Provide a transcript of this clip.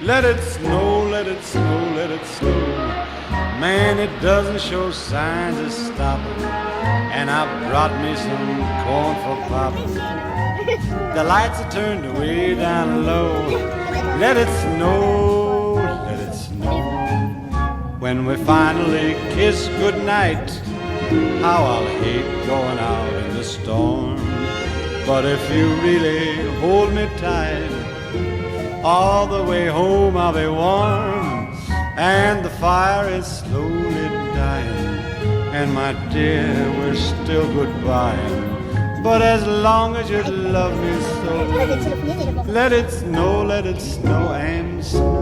Let it snow, let it snow, let it snow. Man, it doesn't show signs of stopping. And I brought me some corn for popping. The lights are turned way down low. Let it snow, let it snow. When we finally kiss goodnight, how I'll hate going out in the storm. But if you really hold me tight, all the way home I'll be warm. And the fire is slowly dying, and my dear, we're still goodbying. But as long as you love me so, let it snow and snow.